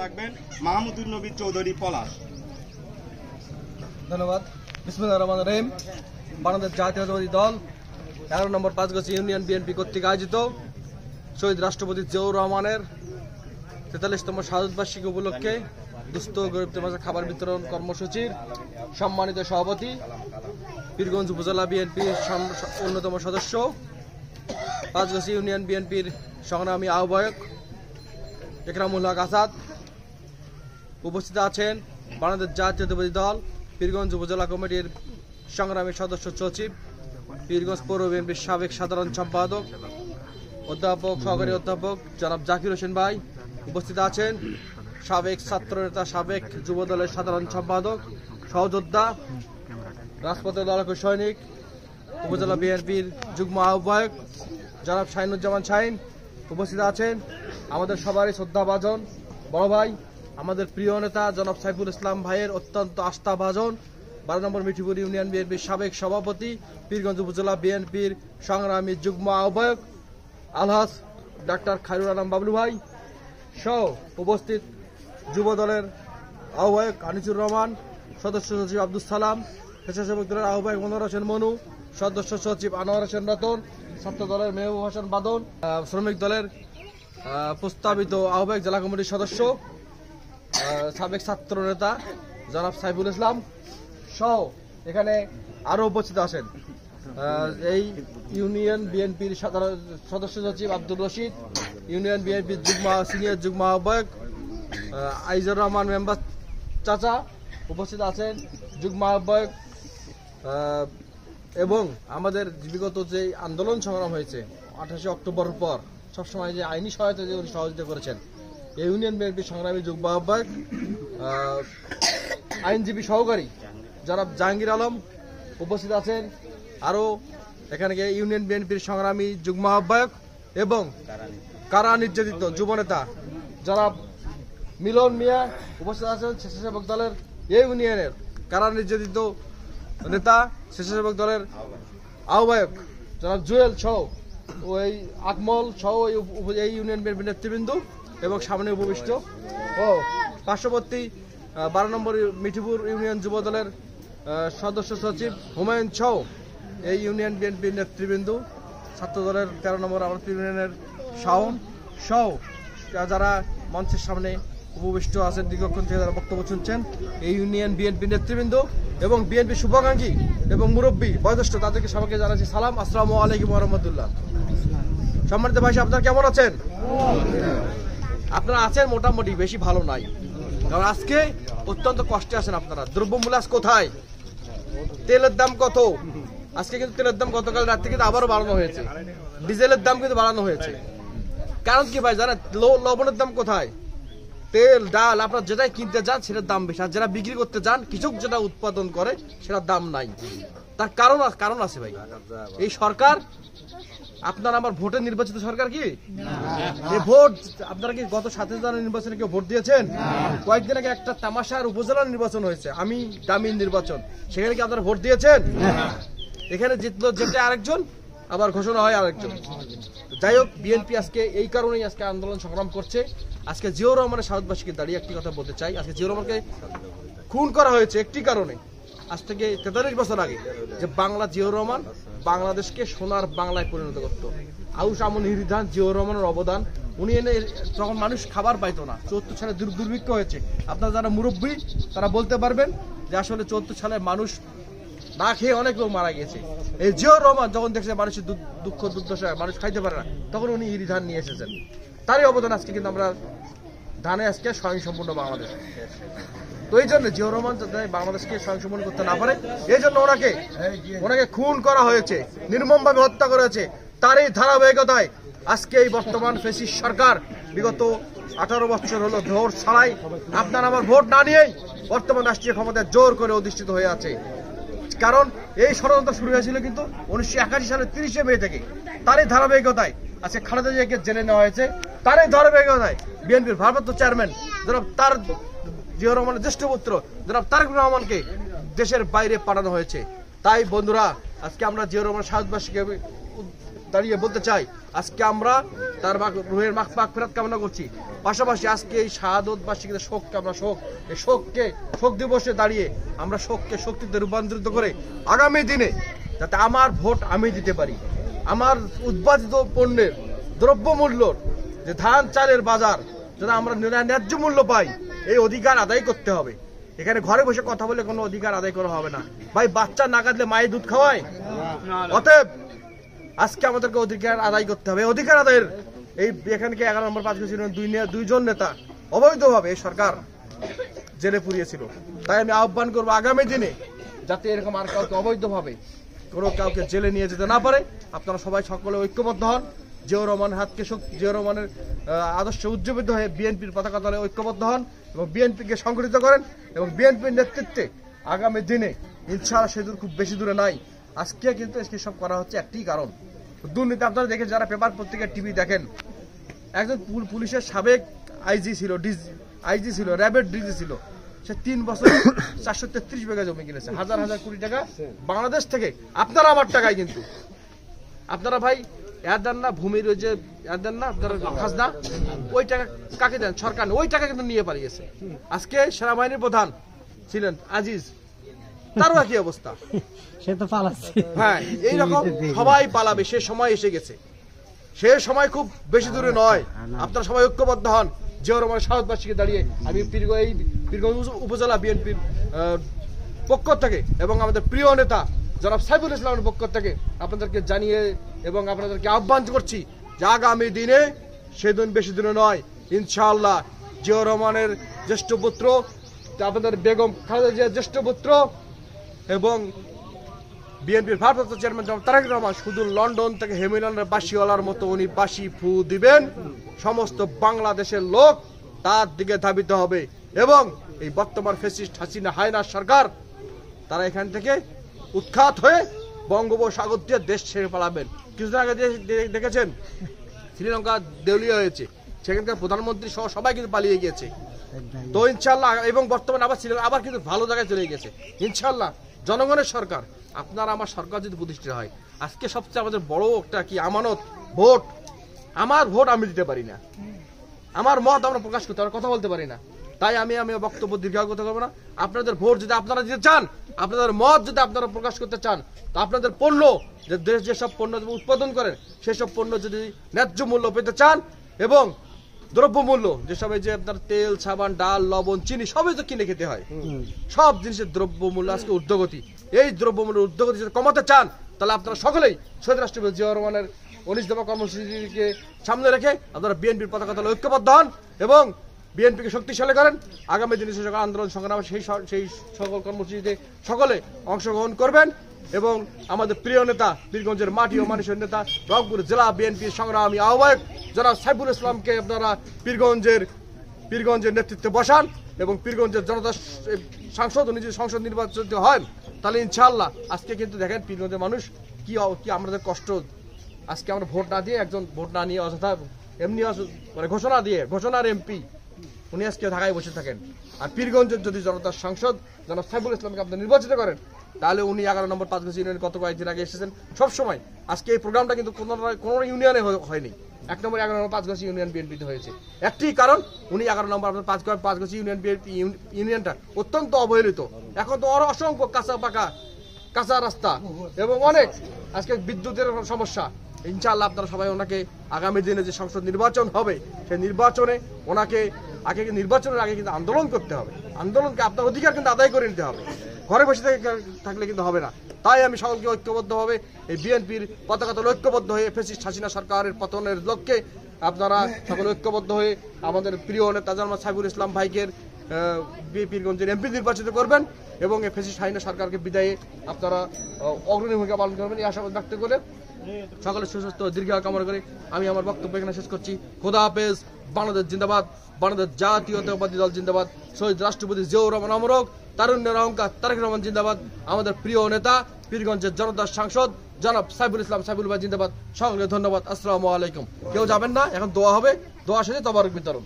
রাখবেন মাহমুদুর নবী চৌধুরী পলাশ। ধন্যবাদ। বিসমিল্লাহির রহমানির রহিম। বাংলাদেশ জাতীয়তাবাদী দল 11 নম্বর 5 গাছি ইউনিয়ন বিএনপি কর্তৃক আয়োজিত শহীদ রাষ্ট্রপতি জিয়াউর রহমানের 43তম শাহাদত বার্ষিকী উপলক্ষে দুস্থ গরিবদের মাঝে খাবার বিতরণ কর্মসূচির সম্মানিত সভাপতি, পীরগঞ্জ উপজেলা বিএনপির অন্যতম সদস্য, পাঁচগাছি ইউনিয়ন বিএনপির সংগ্রামী আহ্বায়ক একরামুল হক আসাদ, উপস্থিত আছেন বাংলাদেশ জাতীয়তাবাদী দল পীরগঞ্জ উপজেলা কমিটির সংগ্রামী সদস্য সচিব, পীরগঞ্জ পৌর বিএনপির সাবেক সাধারণ সম্পাদক অধ্যাপক সহকারী অধ্যাপক জনাব জাকির হোসেন ভাই, উপস্থিত আছেন সাবেক ছাত্রনেতা সাবেক যুবদলের সাধারণ সম্পাদক সহযোদ্ধা রাজপথের লড়াকু সৈনিক উপজেলা বিএনপির যুগ্ম আহ্বায়ক জনাব শাহিনুজ্জামান শাহিন, উপস্থিত আছেন আমাদের সবারই শ্রদ্ধাভাজন বড় ভাই আমাদের প্রিয় নেতা জনাব সাইফুল ইসলাম ভাইয়ের অত্যন্ত আস্থাভাজন 12 নম্বর মিঠিপুর ইউনিয়ন বিএনপির সাবেক সভাপতি, পীরগঞ্জ উপজেলা বিএনপির সংগ্রামী যুগ্ম আহ্বায়ক আলহাজ ডাক্তার খায়রুল আলম বাবলু ভাই সহ উপস্থিত যুবদলের আহ্বায়ক আনিসুর রহমান, সদস্য সচিব আব্দুল সালাম, স্বেচ্ছাসেবক দলের আহ্বায়ক মনোয়ার হোসেন মনু, সদস্য সচিব আনোয়ার হোসেন রতন, ছাত্র দলের মেহবুব হাসান বাদন, শ্রমিক দলের প্রস্তাবিত আহ্বায়ক জেলা কমিটির সদস্য সাবেক ছাত্র নেতা জনাব সাইফুল ইসলাম সহ এখানে আরো উপস্থিত আছেন এই ইউনিয়ন বিএনপির সদস্য সচিব আব্দুল রশিদ, ইউনিয়ন বিএনপির সিনিয়র যুগ্ম আহ্বায়ক আইজুর রহমান মেম্বার চাচা, উপস্থিত আছেন যুগ্ম আহ্বায়ক এবং আমাদের বিগত যে আন্দোলন সংগ্রাম হয়েছে 28 অক্টোবর পর সবসময় যে আইনি সহায়তা যে সহযোগিতা করেছেন এই ইউনিয়ন বিএনপির সংগ্রামী যুগ্ম আহ্বায়ক আইনজীবী সহকারী জনাব জাহাঙ্গীর আলম, উপস্থিত আছেন আরো এখানে ইউনিয়ন বিএনপির সংগ্রামী যুগ্ম আহ্বায়ক এবং কারা নির্যাতিত যুবনেতা জনাব মিলন মিয়া, উপস্থিত আছেন স্বেচ্ছাসেবক দলের এই ইউনিয়নের কারা নির্যাতিত নেতা স্বেচ্ছাসেবক দলের আহ্বায়ক জনাব জুয়েল সহ ওই আকমল সহ এই ইউনিয়ন বিএনপি নেতৃবৃন্দ এবং সামনে উপবিষ্ট ও পার্শ্ববর্তী 12 নম্বর মিঠিপুর ইউনিয়ন যুব দলের সদস্য সচিব হুমায়ুন সহ এই ইউনিয়ন বিএনপির নেতৃবৃন্দ, ছাত্র দলের 13 নম্বর আমার ইউনিয়নের শাওন সহ যারা মঞ্চের সামনে উপবিষ্ট আছেন দীর্ঘক্ষণ থেকে যারা বক্তব্য শুনছেন এই ইউনিয়ন বিএনপি নেতৃবৃন্দ এবং বিএনপি শুভাকাঙ্ক্ষী এবং মুরব্বী বয়োজ্যেষ্ঠ তাদেরকে সবাইকে জানাচ্ছি সালাম, আসসালামু আলাইকুম ওয়া রাহমাতুল্লাহ। সম্মানিত ভাই আপনারা কেমন আছেন? আপনারা আছেন মোটামুটি, বেশি ভালো নাই, কারণ আজকে অত্যন্ত কষ্টে আছেন আপনারা। দ্রব্যমূল্য কোথায়, তেলের দাম কত, আজকে কিন্তু তেলের দাম গতকাল রাত থেকে আবারও বাড়ানো হয়েছে, ডিজেলের দাম কিন্তু বাড়ানো হয়েছে। কারণ কি ভাই জানেন, লবণের দাম কোথায়, তেল ডাল আপনার যেটাই কিনতে যান সেটার দাম বেশি, আর যেটা বিক্রি করতে যান কৃষক যেটা উৎপাদন করে সেটার দাম নাই। তার কারণ আছে ভাই, এই সরকার আপনার আমার ভোটে নির্বাচিত সরকার কি এই ভোট আপনারা কি গত 27 নির্বাচনে কেউ ভোট দিয়েছেন? কয়েকদিন আগে একটা তামাশার উপজেলা নির্বাচন হয়েছে, আমি দামিন নির্বাচন, সেখানে কি আপনারা ভোট দিয়েছেন? এখানে জিতলো যেটা আরেকজন, আবার ঘোষণা হয় আরেকজন। যাই হোক, বিএনপি আজকে এই কারণেই আজকে আন্দোলন সংগ্রাম করছে। আজকে জিয়াউর রহমানের শাহাদতবার্ষিকীতে দাঁড়িয়ে একটি কথা বলতে চাই, আজকে জিয়াউর রহমানকে খুন করা হয়েছে একটি কারণে, আজ থেকে 43 বছর আগে, যে জিয়াউর রহমান বাংলাদেশকে সোনার বাংলায় পরিণত করতো। আউশ আমল নির্ধান জিয়াউর রহমানের অবদান, উনি এনে তখন মানুষ খাবার পাইতো না। 74 সালে দুর্ভিক্ষ হয়েছে, আপনারা যারা মুরব্বী তারা বলতে পারবেন যে আসলে 74 সালে মানুষ না খেয়ে অনেক লোক মারা গেছে। এই জিয়াউর রহমান যখন দেখছে মানুষের দুঃখ দুর্দশায় মানুষ খাইতে পারে না, তখন উনি ধান নিয়ে এসেছেন। তারই অবদান আজকে কিন্তু আমরা ধানে আজকে স্বয়ংসম্পূর্ণ বাংলাদেশ। তো এই জন্য জিয়াউর রহমান বাংলাদেশকে স্বয়ংসম্পূর্ণ করতে না পারে, এই জন্য ওনাকে খুন করা হয়েছে, নির্মমভাবে হত্যা করা হয়েছে। তারই ধারাবাহিকতায় আজকে এই বর্তমান ফ্যাসিস্ট সরকার বিগত 18 বছর হলো ভোট ছাড়াই আপনার আমার ভোট না নিয়েই বর্তমান রাষ্ট্রীয় ক্ষমতায় জোর করে অধিষ্ঠিত হয়ে আছে। কারণ এই ষড়যন্ত্র শুরু হয়েছিল কিন্তু 1981 সালের 30 মে থেকে। তারই ধারাবাহিকতায় আজকে খালেদা জিয়াকে জেলে নেওয়া হয়েছে, তারই ধারাবাহিকতায় বিএনপির ভারপ্রাপ্ত চেয়ারম্যান জনাব জিয়াউর রহমানের জ্যেষ্ঠ পুত্র জনাব তারেক রহমানকে দেশের বাইরে পাঠানো হয়েছে। তাই বন্ধুরা, আজকে আমরা জিয়াউর রহমানের শাহাদত বার্ষিকী দাঁড়িয়ে বলতে চাই, আজকে আমরা তার রুহের মাগফিরাত কামনা করছি। পাশাপাশি আজকে এই শাহাদত বার্ষিকীতে শোককে আমরা এই শোক দিবসে দাঁড়িয়ে আমরা শোককে শক্তিতে রূপান্তরিত করে আগামী দিনে যাতে আমার ভোট আমি দিতে পারি, আমার উৎপাদিত পণ্যের দ্রব্যমূল্যর যে ধান চালের বাজার যাতে আমরা ন্যায্য মূল্য পাই, এই অধিকার আদায় করতে হবে। এখানে ঘরে বসে কথা বলে কোনো অধিকার আদায় করা হবে না ভাই। বাচ্চা না কাঁদলে মায়ের দুধ খাওয়ায়। অতএব আজকে আমাদেরকে অধিকার আদায় করতে হবে। অধিকার আদায়ের এই এখানকে 11 নম্বর 5 দুইজন নেতা অবৈধভাবে এই সরকার জেলে পুরিয়েছিল। তাই আমি আহ্বান করবো আগামী দিনে যাতে এরকম আর কাউকে অবৈধভাবে কাউকে জেলে নিয়ে যেতে না পারে। আপনারা সবাই সকলে ঐক্যবদ্ধ হন। জিয়াউর রহমানের আদর্শে উজ্জীবিত হয়ে বিএনপির পতাকা তলে ঐক্যবদ্ধ হন এবং বিএনপিকে সংগঠিত করেন এবং বিএনপির নেতৃত্বে আগামী দিনে ইনশাআল্লাহ সেদূর খুব বেশি দূরে নাই। আজকে কিন্তু সব করা হচ্ছে একটি কারণ, দুর্নীতি। আপনারা দেখেন, যারা পেপার পত্রিকার টিভি দেখেন, একজন পুলিশের সাবেক আইজি ছিল, র্যাবের ডিজি ছিল, সে 3 বছর 433 বিঘা জমি কিনেছে, হাজার হাজার কোটি টাকা বাংলাদেশ থেকে। আপনারা আমার টাকায়, কিন্তু আপনারা ভাই দেন না ভূমির ওই যে দেন না আপনারা খাজনা, ওই টাকা কাকে দেন? সরকার। ওই টাকা কিন্তু নিয়ে পালিয়েছে। আজকে সেনাবাহিনীর প্রধান ছিলেন আজিজ, তারও একই অবস্থা। সে তো পালাচ্ছে। হ্যাঁ, এইরকম সবাই পালাবে, সে সময় এসে গেছে। সে সময় খুব বেশি দূরে নয়। আপনারা সবাই ঐক্যবদ্ধ হন। জিয়াউর রহমানের শাহাদত বার্ষিকীতে দাঁড়িয়ে আমি পীরগঞ্জ উপজেলা বিএনপির পক্ষ থেকে এবং আমাদের প্রিয় নেতা জনাব সাইফুল ইসলামের পক্ষ থেকে আপনাদেরকে জানিয়ে এবং আপনাদেরকে আহ্বান করছি যে আগামী দিনে সেদিন বেশি দূরে নয়, ইনশাআল্লাহ জিয়াউর রহমানের জ্যেষ্ঠ পুত্র, আপনাদের বেগম খালেদা জিয়ার জ্যেষ্ঠ পুত্র এবং বিএনপির ভারপ্রাপ্ত চেয়ারম্যান জনাব তারেক রহমান শুধু লন্ডন থেকে হেমিলনের বাঁশিওয়ালার মতো উনি বাঁশি ফু দিবেন। সমস্ত বাংলাদেশের লোক তার দিকে ধাবিত হবে এবং এই বর্তমান ফ্যাসিস্ট হাসিনা হায়নার সরকার তারা এখান থেকে উৎখাত হয়ে বঙ্গোপসাগর দিয়ে দেশ ছেড়ে পালাবেন। কিছুদিন আগে দেখেছেন শ্রীলঙ্কা দেউলিয়া হয়েছে, সেখানকার প্রধানমন্ত্রী সহ সবাই কিন্তু পালিয়ে গিয়েছে। তো ইনশাআল্লাহ এবং বর্তমানে আবার কিন্তু ভালো জায়গায় চলে গেছে। ইনশাআল্লাহ জনগণের সরকার, আপনারা আমার সরকার যদি প্রতিষ্ঠিত হয়, আজকে সবচেয়ে আমাদের বড় একটা কি আমানত, ভোট। আমার ভোট আমি দিতে পারি না, আমার মত আমরা প্রকাশ করতে পারি, কথা বলতে পারি না। তাই আমি বক্তব্য দীর্ঘায়িত করবো না। আপনাদের ভোট যদি আপনারা দিতে চান, আপনাদের মত যদি আপনারা প্রকাশ করতে চান, তো আপনাদের পণ্য যে দেশ যেসব পণ্য উৎপাদন করেন সেসব পণ্য যদি ন্যায্য মূল্য পেতে চান এবং দ্রব্যমূল্য যেসব এই যে আপনার তেল, সাবান, ডাল, লবণ, চিনি সবই তো কিনে খেতে হয়, সব জিনিসের দ্রব্যমূল্য আজকে ঊর্ধ্বগতি। এই দ্রব্যমূল্য ঊর্ধ্বগতি যদি কমাতে চান, তাহলে আপনারা সকলেই শহীদ রাষ্ট্রপতি জিয়াউর রহমানের 19 দফা কর্মসূচিকে সামনে রেখে আপনারা বিএনপির পতাকা তলে ঐক্যবদ্ধ হন এবং বিএনপিকে শক্তিশালী করেন। আগামী দিনে যে সকল আন্দোলন সংগ্রাম সেই সকল কর্মসূচিতে সকলে অংশগ্রহণ করবেন এবং আমাদের প্রিয় নেতা, পীরগঞ্জের মাটি ও মানুষের নেতা, রংপুর জেলা বিএনপির সংগ্রামী আহ্বায়ক জনাব সাইফুল ইসলামকে আপনারা পীরগঞ্জের নেতৃত্বে বসান এবং পীরগঞ্জের জনতা সাংসদ ও নিজের সংসদ নির্বাচিত হয়, তাহলে ইনশাআল্লাহ আজকে কিন্তু দেখেন পীরগঞ্জের মানুষ কি আমাদের কষ্ট। আজকে আমরা ভোট না দিয়ে, একজন ভোট না নিয়ে অযথা এমনি মানে ঘোষণার এমপি উনি আজকে ঢাকায় বসে থাকেন। আর পীরগঞ্জের যদি জনতার সাংসদ জনাব সাইফুল ইসলামকে আপনি নির্বাচিত করেন, তাহলে উনি 11 নম্বর 5 ইউনিয়নে গত কয়েকদিন আগে এসেছেন। সবসময় আজকে এই প্রোগ্রামটা কিন্তু কোনো ইউনিয়নে হয়নি, 1 নম্বর 11 নম্বর 5 ইউনিয়ন বিএনপিতে হয়েছে। একটি কারণ, উনি 11 নম্বর আপনার 5 ইউনিয়ন বিএনপি ইউনিয়নটা অত্যন্ত অবহেলিত। এখন তো অসংখ্য কাঁচা রাস্তা এবং অনেক আজকে বিদ্যুতের সমস্যা। ইনশাআল্লাহ আপনারা সবাই ওনাকে আগামী দিনে যে সংসদ নির্বাচন হবে, সেই নির্বাচনে ওনাকে নির্বাচনের আগে কিন্তু আন্দোলন করতে হবে। আন্দোলনকে আপনার অধিকার কিন্তু আদায় করে নিতে হবে, ঘরে বসে থাকলে কিন্তু হবে না। তাই আমি সকলকে ঐক্যবদ্ধভাবে এই বিএনপির পতাকা তলে ঐক্যবদ্ধ হয়ে ফ্যাসিস্ট হাসিনা সরকারের পতনের লক্ষ্যে আপনারা সকলে ঐক্যবদ্ধ হয়ে আমাদের প্রিয় নেতা জনাব সাইফুল ইসলাম ভাইকে পীরগঞ্জের এমপি নির্বাচিত করবেন এবং এই ফ্যাসিস্ট হাসিনা সরকারকে বিদায়ে আপনারা অগ্রণী ভূমিকা পালন করবেন, এই আশাবাদ ব্যক্ত করে সকলে সুস্বাস্থ্য দীর্ঘায়ু কামনা করে আমি আমার বক্তব্য এখানে শেষ করছি। খোদা হাফেজ। বাংলাদেশ জিন্দাবাদ, বাংলাদেশ জাতীয়তাবাদী দল জিন্দাবাদ, শহীদ রাষ্ট্রপতি জিয়াউর রহমান অমরক, তারুণ্যের অহংকার তারেক রহমান জিন্দাবাদ, আমাদের প্রিয় নেতা পীরগঞ্জের জনতার সাংসদ জনাব সাইফুল ইসলাম সাইফুল ভাই জিন্দাবাদ। সকলকে ধন্যবাদ। আসসালামু আলাইকুম। কেউ যাবেন না, এখন দোয়া হবে, দোয়া শেষে তবারক বিতরণ।